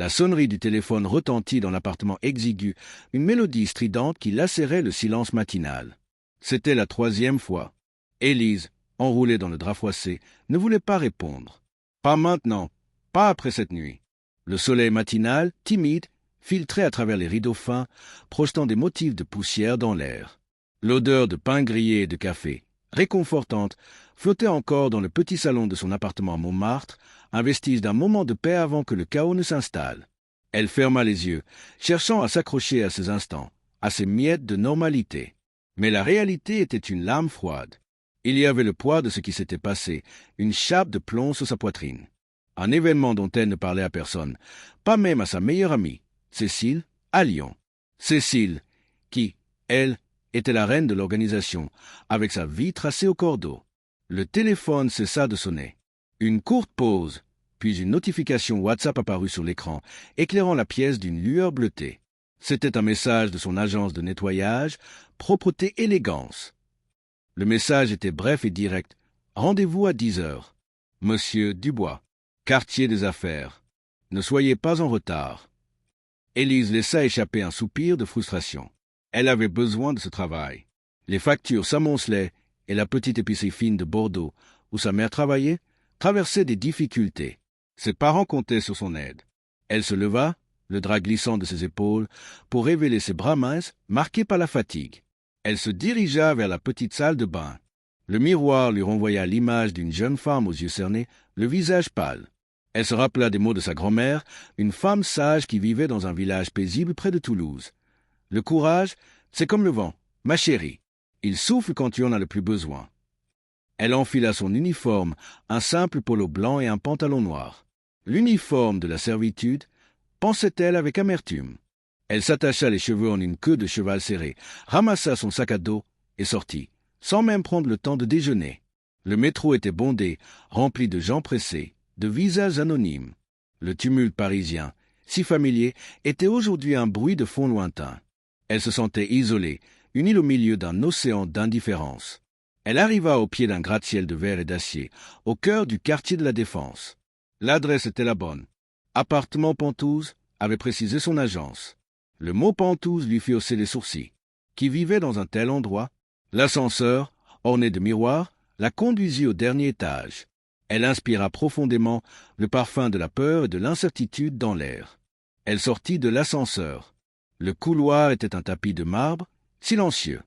La sonnerie du téléphone retentit dans l'appartement exigu, une mélodie stridente qui lacérait le silence matinal. C'était la 3e fois. Élise, enroulée dans le drap froissé, ne voulait pas répondre. Pas maintenant, pas après cette nuit. Le soleil matinal, timide, filtrait à travers les rideaux fins, projetant des motifs de poussière dans l'air. L'odeur de pain grillé et de café, réconfortante, flottait encore dans le petit salon de son appartement à Montmartre, un vestige d'un moment de paix avant que le chaos ne s'installe. Elle ferma les yeux, cherchant à s'accrocher à ces instants, à ces miettes de normalité. Mais la réalité était une lame froide. Il y avait le poids de ce qui s'était passé, une chape de plomb sur sa poitrine. Un événement dont elle ne parlait à personne, pas même à sa meilleure amie, Cécile, à Lyon. Cécile, qui, elle, était la reine de l'organisation, avec sa vie tracée au cordeau. Le téléphone cessa de sonner. Une courte pause, puis une notification WhatsApp apparut sur l'écran, éclairant la pièce d'une lueur bleutée. C'était un message de son agence de nettoyage, Propreté Élégance. Le message était bref et direct. Rendez-vous à 10 heures. Monsieur Dubois, quartier des affaires. Ne soyez pas en retard. Élise laissa échapper un soupir de frustration. Elle avait besoin de ce travail. Les factures s'amoncelaient et la petite épicerie fine de Bordeaux, où sa mère travaillait, traversait des difficultés. Ses parents comptaient sur son aide. Elle se leva, le drap glissant de ses épaules, pour révéler ses bras minces marqués par la fatigue. Elle se dirigea vers la petite salle de bain. Le miroir lui renvoya l'image d'une jeune femme aux yeux cernés, le visage pâle. Elle se rappela des mots de sa grand-mère, une femme sage qui vivait dans un village paisible près de Toulouse. Le courage, c'est comme le vent, ma chérie. Il souffle quand tu en as le plus besoin. Elle enfila son uniforme, un simple polo blanc et un pantalon noir. L'uniforme de la servitude, pensait-elle avec amertume. Elle s'attacha les cheveux en une queue de cheval serré, ramassa son sac à dos et sortit, sans même prendre le temps de déjeuner. Le métro était bondé, rempli de gens pressés, de visages anonymes. Le tumulte parisien, si familier, était aujourd'hui un bruit de fond lointain. Elle se sentait isolée, une île au milieu d'un océan d'indifférence. Elle arriva au pied d'un gratte-ciel de verre et d'acier, au cœur du quartier de la Défense. L'adresse était la bonne. Appartement Pentouze avait précisé son agence. Le mot Pentouze lui fit hausser les sourcils. Qui vivait dans un tel endroit? L'ascenseur, orné de miroirs, la conduisit au dernier étage. Elle inspira profondément le parfum de la peur et de l'incertitude dans l'air. Elle sortit de l'ascenseur. Le couloir était un tapis de marbre, silencieux.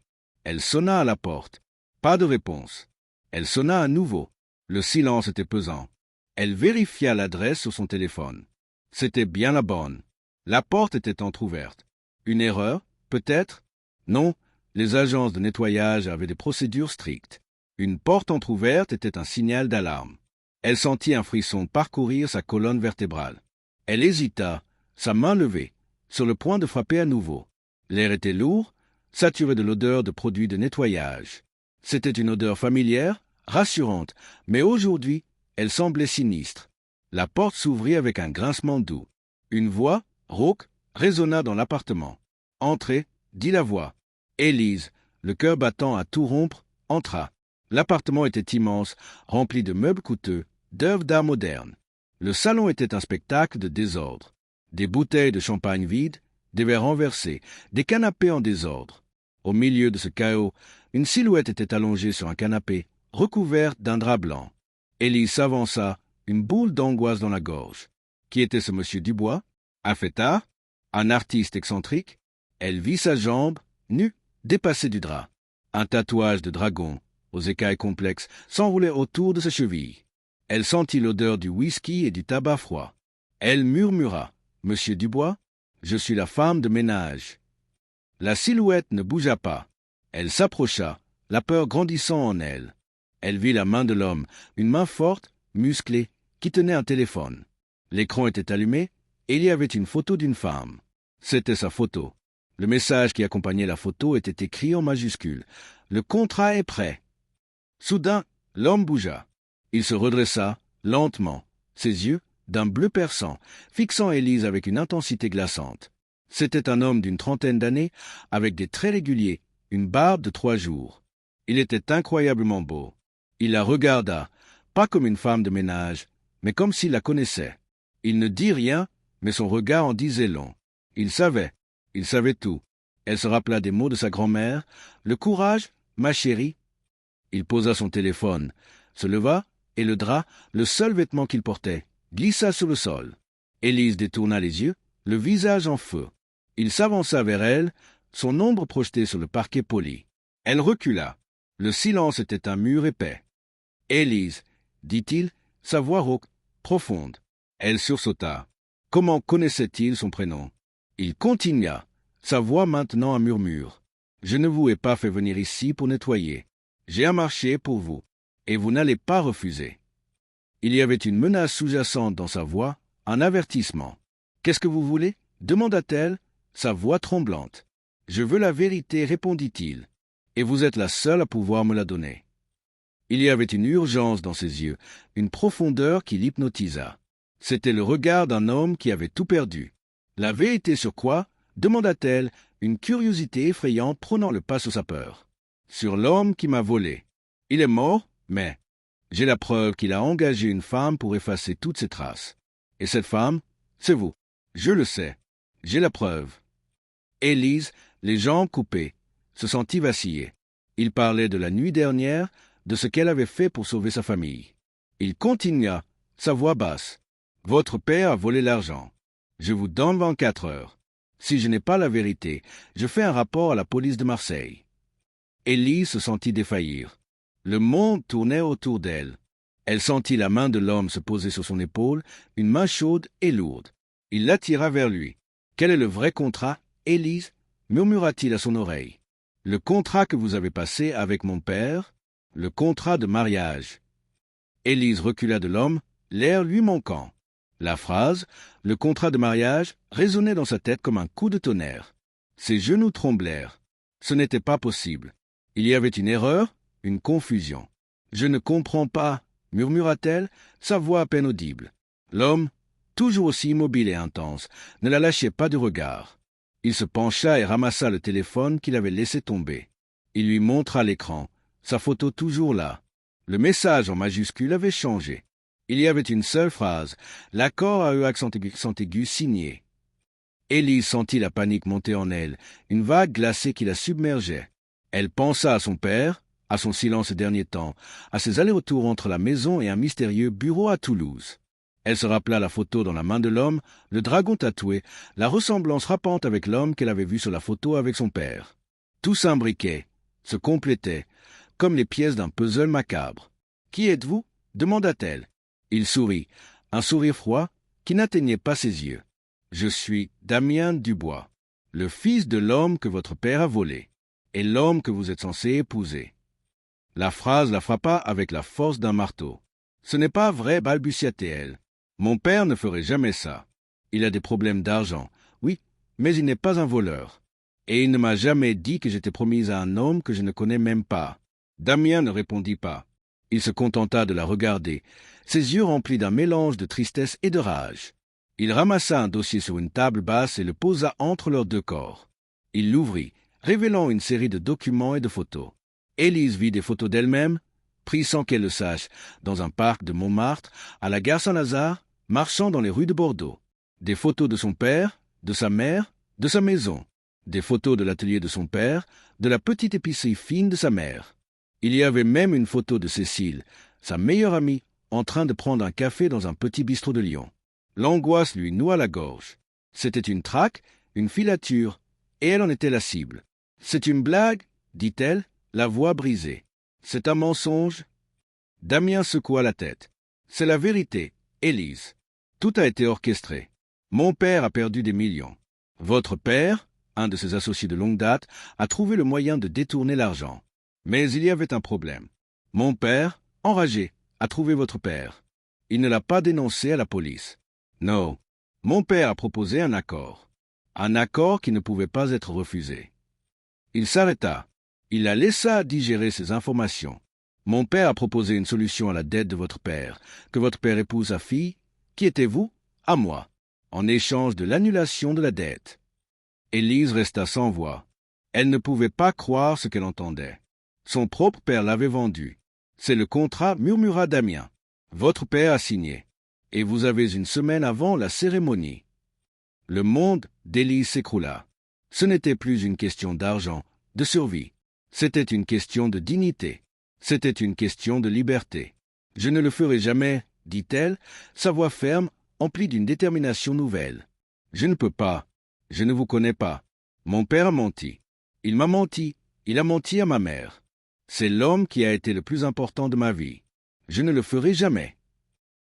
Elle sonna à la porte. Pas de réponse. Elle sonna à nouveau. Le silence était pesant. Elle vérifia l'adresse sur son téléphone. C'était bien la bonne. La porte était entr'ouverte. Une erreur, peut-être? Non, les agences de nettoyage avaient des procédures strictes. Une porte entr'ouverte était un signal d'alarme. Elle sentit un frisson parcourir sa colonne vertébrale. Elle hésita, sa main levée, sur le point de frapper à nouveau. L'air était lourd, saturé de l'odeur de produits de nettoyage. C'était une odeur familière, rassurante, mais aujourd'hui, elle semblait sinistre. La porte s'ouvrit avec un grincement doux. Une voix, rauque, résonna dans l'appartement. « Entrez », dit la voix. Élise, le cœur battant à tout rompre, entra. L'appartement était immense, rempli de meubles coûteux, d'œuvres d'art modernes. Le salon était un spectacle de désordre. Des bouteilles de champagne vides, des verres renversés, des canapés en désordre. Au milieu de ce chaos, une silhouette était allongée sur un canapé, recouverte d'un drap blanc. Élise s'avança, une boule d'angoisse dans la gorge. Qui était ce monsieur Dubois? Un fêtard? Un artiste excentrique? Elle vit sa jambe, nue, dépassée du drap. Un tatouage de dragon, aux écailles complexes, s'enroulait autour de ses chevilles. Elle sentit l'odeur du whisky et du tabac froid. Elle murmura. « Monsieur Dubois, je suis la femme de ménage. » La silhouette ne bougea pas. Elle s'approcha, la peur grandissant en elle. Elle vit la main de l'homme, une main forte, musclée, qui tenait un téléphone. L'écran était allumé, et il y avait une photo d'une femme. C'était sa photo. Le message qui accompagnait la photo était écrit en majuscules. « Le contrat est prêt. » Soudain, l'homme bougea. Il se redressa, lentement, ses yeux, d'un bleu perçant, fixant Élise avec une intensité glaçante. C'était un homme d'une trentaine d'années, avec des traits réguliers, une barbe de 3 jours. Il était incroyablement beau. Il la regarda, pas comme une femme de ménage, mais comme s'il la connaissait. Il ne dit rien, mais son regard en disait long. Il savait tout. Elle se rappela des mots de sa grand-mère. Le courage, ma chérie. Il posa son téléphone, se leva, et le drap, le seul vêtement qu'il portait, glissa sur le sol. Élise détourna les yeux, le visage en feu. Il s'avança vers elle, son ombre projetée sur le parquet poli. Elle recula. Le silence était un mur épais. « Élise, » dit-il, sa voix rauque, profonde. Elle sursauta. Comment connaissait-il son prénom? Il continua, sa voix maintenant un murmure. « Je ne vous ai pas fait venir ici pour nettoyer. J'ai un marché pour vous, et vous n'allez pas refuser. » Il y avait une menace sous-jacente dans sa voix, un avertissement. « Qu'est-ce que vous voulez » demanda-t-elle, sa voix tremblante. « Je veux la vérité, répondit-il, et vous êtes la seule à pouvoir me la donner. » Il y avait une urgence dans ses yeux, une profondeur qui l'hypnotisa. C'était le regard d'un homme qui avait tout perdu. « La vérité sur quoi » demanda-t-elle, une curiosité effrayante prenant le pas sur sa peur. « Sur l'homme qui m'a volé. Il est mort, mais j'ai la preuve qu'il a engagé une femme pour effacer toutes ses traces. Et cette femme, c'est vous. Je le sais. J'ai la preuve. » Élise, les jambes coupées, se sentit vaciller. Il parlait de la nuit dernière, de ce qu'elle avait fait pour sauver sa famille. Il continua, sa voix basse. « Votre père a volé l'argent. Je vous donne 24 heures. Si je n'ai pas la vérité, je fais un rapport à la police de Marseille. » Élise se sentit défaillir. Le monde tournait autour d'elle. Elle sentit la main de l'homme se poser sur son épaule, une main chaude et lourde. Il l'attira vers lui. « Quel est le vrai contrat, Élise » murmura-t-il à son oreille. « Le contrat que vous avez passé avec mon père, le contrat de mariage. » Élise recula de l'homme, l'air lui manquant. La phrase, le contrat de mariage, résonnait dans sa tête comme un coup de tonnerre. Ses genoux tremblèrent. Ce n'était pas possible. Il y avait une erreur, une confusion. « Je ne comprends pas, » murmura-t-elle, sa voix à peine audible. L'homme, toujours aussi immobile et intense, ne la lâchait pas du regard. Il se pencha et ramassa le téléphone qu'il avait laissé tomber. Il lui montra l'écran, sa photo toujours là. Le message en majuscule avait changé. Il y avait une seule phrase, l'accord à accent aigu signé. Élise sentit la panique monter en elle, une vague glacée qui la submergeait. Elle pensa à son père, à son silence ces derniers temps, à ses allers-retours entre la maison et un mystérieux bureau à Toulouse. Elle se rappela la photo dans la main de l'homme, le dragon tatoué, la ressemblance frappante avec l'homme qu'elle avait vu sur la photo avec son père. Tout s'imbriquait, se complétait, comme les pièces d'un puzzle macabre. « Qui êtes-vous » demanda-t-elle. Il sourit, un sourire froid qui n'atteignait pas ses yeux. « Je suis Damien Dubois, le fils de l'homme que votre père a volé, et l'homme que vous êtes censé épouser. » La phrase la frappa avec la force d'un marteau. « Ce n'est pas vrai, balbutia-t-elle. Mon père ne ferait jamais ça. Il a des problèmes d'argent, oui, mais il n'est pas un voleur. Et il ne m'a jamais dit que j'étais promise à un homme que je ne connais même pas. » Damien ne répondit pas. Il se contenta de la regarder, ses yeux remplis d'un mélange de tristesse et de rage. Il ramassa un dossier sur une table basse et le posa entre leurs deux corps. Il l'ouvrit, révélant une série de documents et de photos. Élise vit des photos d'elle-même, prises sans qu'elle le sache, dans un parc de Montmartre, à la gare Saint-Lazare, marchant dans les rues de Bordeaux. Des photos de son père, de sa mère, de sa maison. Des photos de l'atelier de son père, de la petite épicerie fine de sa mère. Il y avait même une photo de Cécile, sa meilleure amie, en train de prendre un café dans un petit bistrot de Lyon. L'angoisse lui noua la gorge. C'était une traque, une filature, et elle en était la cible. « C'est une blague » dit-elle, la voix brisée. « C'est un mensonge ?» Damien secoua la tête. « C'est la vérité, Élise. Tout a été orchestré. Mon père a perdu des millions. Votre père, un de ses associés de longue date, a trouvé le moyen de détourner l'argent. Mais il y avait un problème. Mon père, enragé, a trouvé votre père. Il ne l'a pas dénoncé à la police. Non, mon père a proposé un accord. Un accord qui ne pouvait pas être refusé. Il s'arrêta. Il la laissa digérer ces informations. Mon père a proposé une solution à la dette de votre père, que votre père épouse sa fille. Qui étiez-vous? À moi, en échange de l'annulation de la dette. Élise resta sans voix. Elle ne pouvait pas croire ce qu'elle entendait. Son propre père l'avait vendu. C'est le contrat, murmura Damien. Votre père a signé. Et vous avez une semaine avant la cérémonie. Le monde d'Élise s'écroula. Ce n'était plus une question d'argent, de survie. C'était une question de dignité. C'était une question de liberté. « Je ne le ferai jamais, dit-elle, sa voix ferme, emplie d'une détermination nouvelle. Je ne peux pas. Je ne vous connais pas. Mon père a menti. Il m'a menti. Il a menti à ma mère. C'est l'homme qui a été le plus important de ma vie. Je ne le ferai jamais. »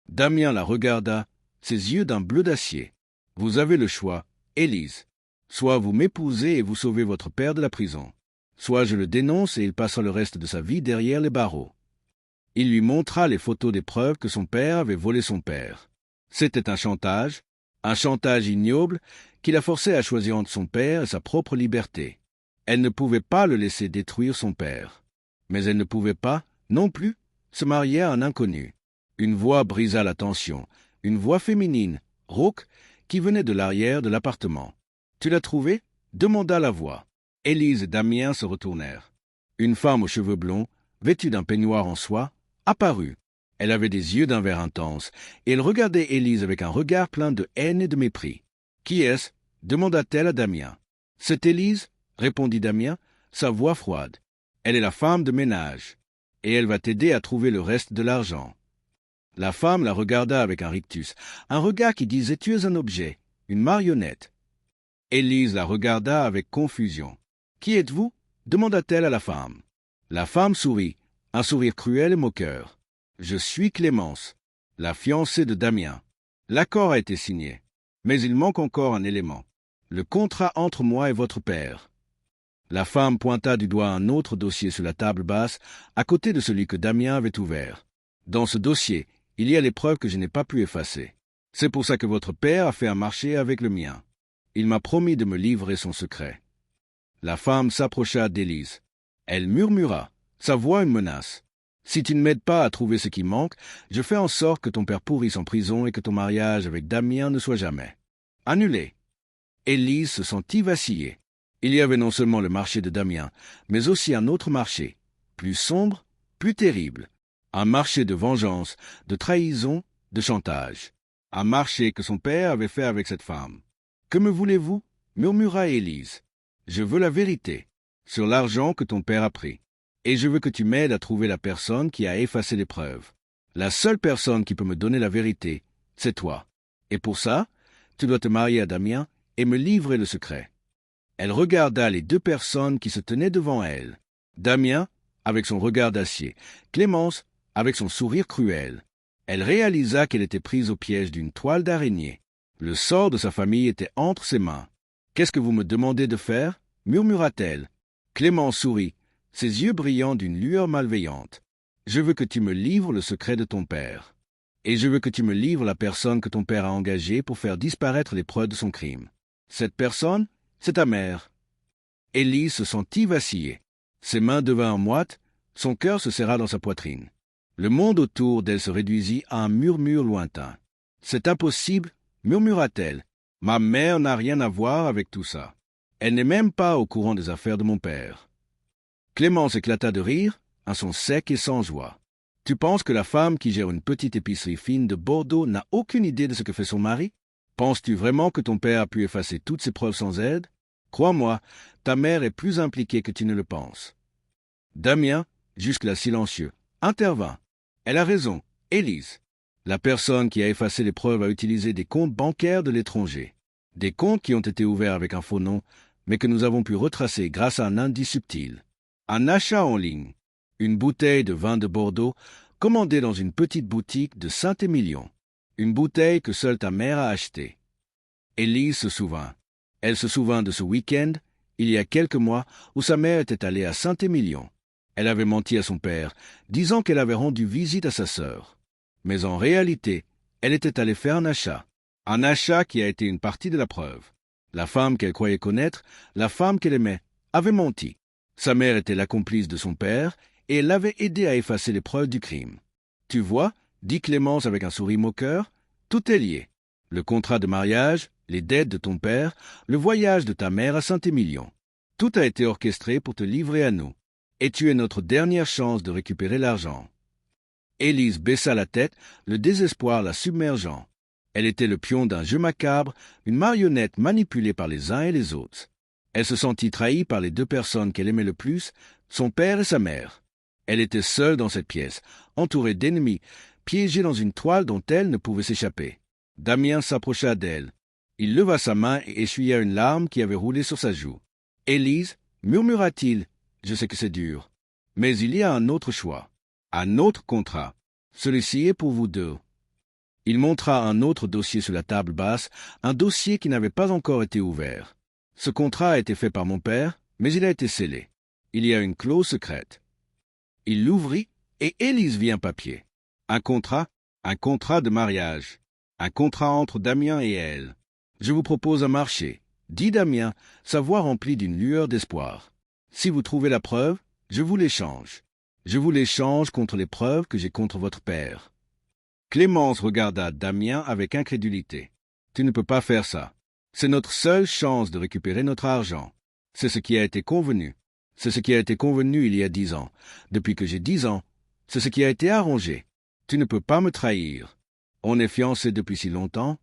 Damien la regarda, ses yeux d'un bleu d'acier. « Vous avez le choix, Élise. Soit vous m'épousez et vous sauvez votre père de la prison. Soit je le dénonce et il passera le reste de sa vie derrière les barreaux. » Il lui montra les photos des preuves que son père avait volé son père. C'était un chantage ignoble qui la forçait à choisir entre son père et sa propre liberté. Elle ne pouvait pas le laisser détruire son père. Mais elle ne pouvait pas, non plus, se marier à un inconnu. Une voix brisa la tension, une voix féminine, rauque, qui venait de l'arrière de l'appartement. « Tu l'as trouvé » demanda la voix. Élise et Damien se retournèrent. Une femme aux cheveux blonds, vêtue d'un peignoir en soie, apparut. Elle avait des yeux d'un vert intense, et elle regardait Élise avec un regard plein de haine et de mépris. « Qui est-ce » demanda-t-elle à Damien. « C'est Élise » répondit Damien, sa voix froide. « Elle est la femme de ménage, et elle va t'aider à trouver le reste de l'argent. » La femme la regarda avec un rictus, un regard qui disait « Tu es un objet, une marionnette. » Élise la regarda avec confusion. « Qui êtes-vous » demanda-t-elle à la femme. La femme sourit, un sourire cruel et moqueur. « Je suis Clémence, la fiancée de Damien. L'accord a été signé, mais il manque encore un élément. Le contrat entre moi et votre père. » La femme pointa du doigt un autre dossier sur la table basse, à côté de celui que Damien avait ouvert. « Dans ce dossier, il y a les preuves que je n'ai pas pu effacer. C'est pour ça que votre père a fait un marché avec le mien. Il m'a promis de me livrer son secret. » La femme s'approcha d'Élise. Elle murmura, sa voix une menace. « Si tu ne m'aides pas à trouver ce qui manque, je fais en sorte que ton père pourrisse en prison et que ton mariage avec Damien ne soit jamais annulé. » Élise se sentit vaciller. Il y avait non seulement le marché de Damien, mais aussi un autre marché, plus sombre, plus terrible. Un marché de vengeance, de trahison, de chantage. Un marché que son père avait fait avec cette femme. « Que me voulez-vous » murmura Élise. « Je veux la vérité sur l'argent que ton père a pris. Et je veux que tu m'aides à trouver la personne qui a effacé les preuves. La seule personne qui peut me donner la vérité, c'est toi. Et pour ça, tu dois te marier à Damien et me livrer le secret. » Elle regarda les deux personnes qui se tenaient devant elle. Damien, avec son regard d'acier. Clémence, avec son sourire cruel. Elle réalisa qu'elle était prise au piège d'une toile d'araignée. Le sort de sa famille était entre ses mains. « Qu'est-ce que vous me demandez de faire » murmura-t-elle. Clémence sourit, ses yeux brillant d'une lueur malveillante. « Je veux que tu me livres le secret de ton père. Et je veux que tu me livres la personne que ton père a engagée pour faire disparaître les preuves de son crime. Cette personne, c'est ta mère. » Élise se sentit vaciller. Ses mains devinrent moites, son cœur se serra dans sa poitrine. Le monde autour d'elle se réduisit à un murmure lointain. « C'est impossible, » murmura-t-elle. « Ma mère n'a rien à voir avec tout ça. Elle n'est même pas au courant des affaires de mon père. » Clémence éclata de rire, un son sec et sans joie. « Tu penses que la femme qui gère une petite épicerie fine de Bordeaux n'a aucune idée de ce que fait son mari? Penses-tu vraiment que ton père a pu effacer toutes ces preuves sans aide? Crois-moi, ta mère est plus impliquée que tu ne le penses. » Damien, jusque-là silencieux, intervint. « Elle a raison, Élise. La personne qui a effacé les preuves a utilisé des comptes bancaires de l'étranger. Des comptes qui ont été ouverts avec un faux nom, mais que nous avons pu retracer grâce à un indice subtil. Un achat en ligne. Une bouteille de vin de Bordeaux commandée dans une petite boutique de Saint-Émilion. Une bouteille que seule ta mère a achetée. » Élise se souvint. Elle se souvint de ce week-end, il y a quelques mois, où sa mère était allée à Saint-Émilion. Elle avait menti à son père, disant qu'elle avait rendu visite à sa sœur. Mais en réalité, elle était allée faire un achat qui a été une partie de la preuve. La femme qu'elle croyait connaître, la femme qu'elle aimait, avait menti. Sa mère était la complice de son père, et elle l'avait aidé à effacer les preuves du crime. « Tu vois, » dit Clémence avec un sourire moqueur, « tout est lié. Le contrat de mariage, les dettes de ton père, le voyage de ta mère à Saint-Émilion. Tout a été orchestré pour te livrer à nous. Et tu es notre dernière chance de récupérer l'argent. » Élise baissa la tête, le désespoir la submergeant. Elle était le pion d'un jeu macabre, une marionnette manipulée par les uns et les autres. Elle se sentit trahie par les deux personnes qu'elle aimait le plus, son père et sa mère. Elle était seule dans cette pièce, entourée d'ennemis, piégée dans une toile dont elle ne pouvait s'échapper. Damien s'approcha d'elle. Il leva sa main et essuya une larme qui avait roulé sur sa joue. « Élise, murmura-t-il, je sais que c'est dur, mais il y a un autre choix, un autre contrat. Celui-ci est pour vous deux. » Il montra un autre dossier sur la table basse, un dossier qui n'avait pas encore été ouvert. Ce contrat a été fait par mon père, mais il a été scellé. Il y a une clause secrète. Il l'ouvrit et Élise vit un papier. Un contrat de mariage. Un contrat entre Damien et elle. Je vous propose un marché, dit Damien, sa voix remplie d'une lueur d'espoir. Si vous trouvez la preuve, je vous l'échange. Je vous l'échange contre les preuves que j'ai contre votre père. Clémence regarda Damien avec incrédulité. Tu ne peux pas faire ça. C'est notre seule chance de récupérer notre argent. C'est ce qui a été convenu. C'est ce qui a été convenu il y a 10 ans. Depuis que j'ai 10 ans, c'est ce qui a été arrangé. Tu ne peux pas me trahir. On est fiancés depuis si longtemps.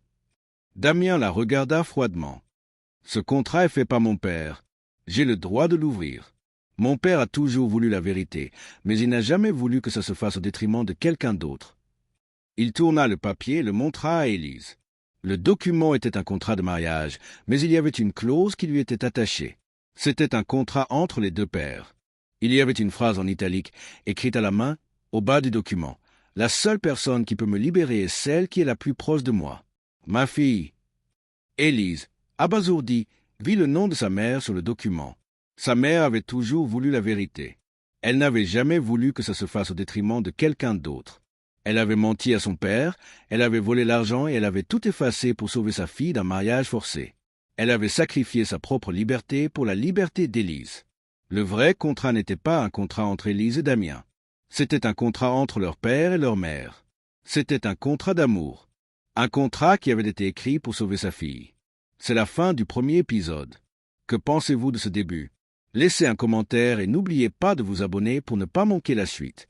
Damien la regarda froidement. Ce contrat est fait par mon père. J'ai le droit de l'ouvrir. Mon père a toujours voulu la vérité, mais il n'a jamais voulu que ça se fasse au détriment de quelqu'un d'autre. Il tourna le papier et le montra à Élise. Le document était un contrat de mariage, mais il y avait une clause qui lui était attachée. C'était un contrat entre les deux pères. Il y avait une phrase en italique, écrite à la main, au bas du document. « La seule personne qui peut me libérer est celle qui est la plus proche de moi. Ma fille. » Élise, abasourdie, vit le nom de sa mère sur le document. Sa mère avait toujours voulu la vérité. Elle n'avait jamais voulu que ça se fasse au détriment de quelqu'un d'autre. Elle avait menti à son père, elle avait volé l'argent et elle avait tout effacé pour sauver sa fille d'un mariage forcé. Elle avait sacrifié sa propre liberté pour la liberté d'Élise. Le vrai contrat n'était pas un contrat entre Élise et Damien. C'était un contrat entre leur père et leur mère. C'était un contrat d'amour. Un contrat qui avait été écrit pour sauver sa fille. C'est la fin du premier épisode. Que pensez-vous de ce début? Laissez un commentaire et n'oubliez pas de vous abonner pour ne pas manquer la suite.